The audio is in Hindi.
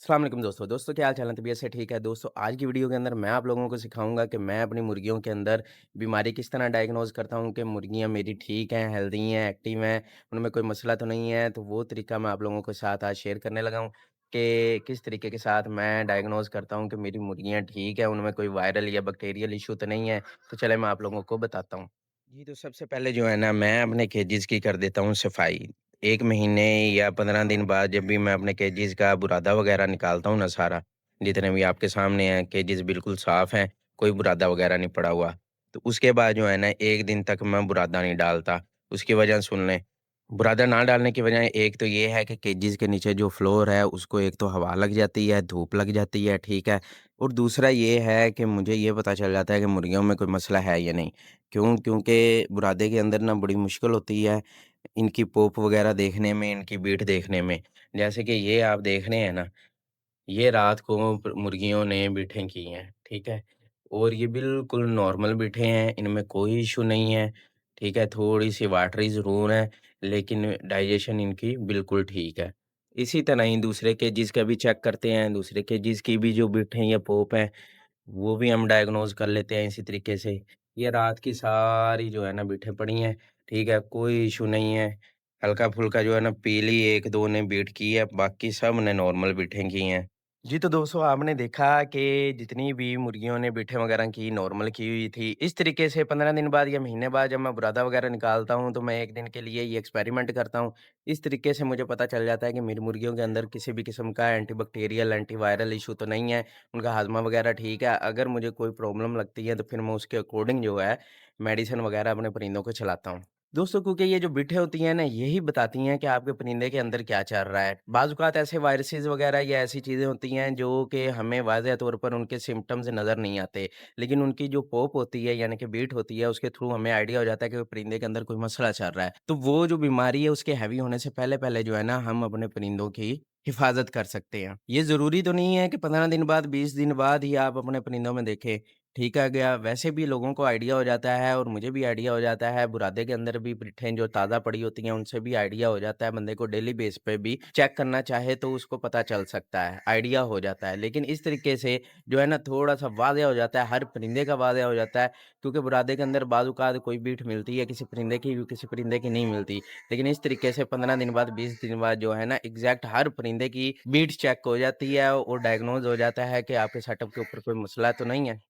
अस्सलाम वालेकुम दोस्तों क्या हाल चाल है? तबीयत से ठीक है? दोस्तों आज की वीडियो के अंदर मैं आप लोगों को सिखाऊँगा कि मैं अपनी मुर्गियों के अंदर बीमारी किस तरह डायग्नोज़ करता हूँ कि मुर्गियाँ मेरी ठीक हैं, हेल्दी हैं, एक्टिव हैं, उनमें कोई मसला तो नहीं है। तो वो तरीका मैं आप लोगों के साथ आज शेयर करने लगा हूँ कि किस तरीके के साथ मैं डायग्नोज़ करता हूँ कि मेरी मुर्गियाँ ठीक हैं, उनमें कोई वायरल या बैक्टीरियल इश्यू तो नहीं है। तो चलें मैं आप लोगों को बताता हूँ। जी, तो सबसे पहले जो है ना मैं अपने केजेज़ की कर देता हूँ सफाई। 1 महीने या 15 दिन बाद जब भी मैं अपने केजेज़ का बुरादा वगैरह निकालता हूँ ना सारा, जितने भी आपके सामने हैं केजेज़ बिल्कुल साफ़ हैं, कोई बुरादा वगैरह नहीं पड़ा हुआ। तो उसके बाद जो है ना 1 दिन तक मैं बुरादा नहीं डालता। उसकी वजह सुन लें, बुरादा ना डालने की वजह एक तो ये है कि केजेज़ के नीचे जो फ्लोर है उसको एक तो हवा लग जाती है, धूप लग जाती है, ठीक है? और दूसरा ये है कि मुझे ये पता चल जाता है कि मुर्गियों में कोई मसला है या नहीं। क्यों? क्योंकि बुरादे के अंदर ना बड़ी मुश्किल होती है, इनकी पोप वगैरह देखने में, इनकी बीट देखने में। जैसे कि ये आप देख रहे हैं ना, ये रात को मुर्गियों ने बीटें की हैं, ठीक है? और ये बिल्कुल नॉर्मल बीटें हैं, इनमें कोई इश्यू नहीं है, ठीक है? थोड़ी-सी वाटरी ज़रूर है, लेकिन डाइजेशन इनकी बिल्कुल ठीक है। इसी तरह ही दूसरे केजेज़ का भी चेक करते हैं, दूसरे केजेज़ की भी जो बीटें या पोप हैं वो भी हम डायग्नोज़ कर लेते हैं इसी तरीके से। ये रात की सारी जो है ना बिठें पड़ी हैं, ठीक है? कोई इश्यू नहीं है। हल्का-फुल्का जो है ना पीली 1-2 ने बीट की है, बाकी सब ने नॉर्मल बिठें की हैं। जी, तो दोस्तों आपने देखा कि जितनी भी मुर्गियों ने बिठें वगैरह की नॉर्मल की हुई थी, इस तरीके से 15 दिन बाद या महीने बाद जब मैं बुरादा वगैरह निकालता हूँ, तो मैं 1 दिन के लिए ये एक्सपेरिमेंट करता हूँ। इस तरीके से मुझे पता चल जाता है कि मेरी मुर्गियों के अंदर किसी भी किस्म का एंटीबैक्टीरियल, एंटीवायरल इश्यू तो नहीं है। उनका हाज़मा वगैरह ठीक है, अगर मुझे कोई प्रॉब्लम लगती है तो फिर मैं उसके अकॉर्डिंग जो है मेडिसिन वगैरह अपने परिंदों को खिलाता हूँ। दोस्तों क्योंकि ये जो बिटें होती हैं ना, यही बताती हैं कि आपके परिंदे के अंदर क्या चल रहा है। बाज़-औक़ात ऐसे वायरसेस वगैरह या ऐसी चीज़ें होती हैं जो कि हमें वाज़ह तौर पर उनके सिम्पटम्स नज़र नहीं आते, लेकिन उनकी जो पोप होती है यानी कि बीट होती है उसके थ्रू हमें आइडिया हो जाता है कि परिंदे के अंदर कोई मसला चल रहा है। तो वो जो बीमारी है उसके हैवी होने से पहले-पहले जो है ना हम अपने परिंदों की हिफ़ाज़त कर सकते हैं। ये ज़रूरी तो नहीं है कि 15 दिन बाद, 20 दिन बाद ही आप अपने परिंदों में देखें, ठीक है गया। वैसे भी लोगों को आइडिया हो जाता है और मुझे भी आइडिया हो जाता है, बुरादे के अंदर भी बिट्ठें जो ताज़ा पड़ी होती हैं, उनसे भी आइडिया हो जाता है। बंदे को डेली बेस पे भी चेक करना चाहे तो उसको पता चल सकता है, आइडिया हो जाता है। लेकिन इस तरीके से जो है ना थोड़ा-सा वाज़ेह हो जाता है, हर परिंदे का वाज़ेह हो जाता है क्योंकि बुरादे के अंदर बाज़-औक़ात कोई बीट मिलती है किसी परिंदे की, किसी परिंदे की नहीं मिलती। लेकिन इस तरीके से 15 दिन बाद, 20 दिन बाद जो है ना एग्ज़ैक्ट हर परिंदे की बीट चेक हो जाती है और डायग्नोज़ हो जाता है कि आपके सेटअप के ऊपर कोई मसला तो नहीं है।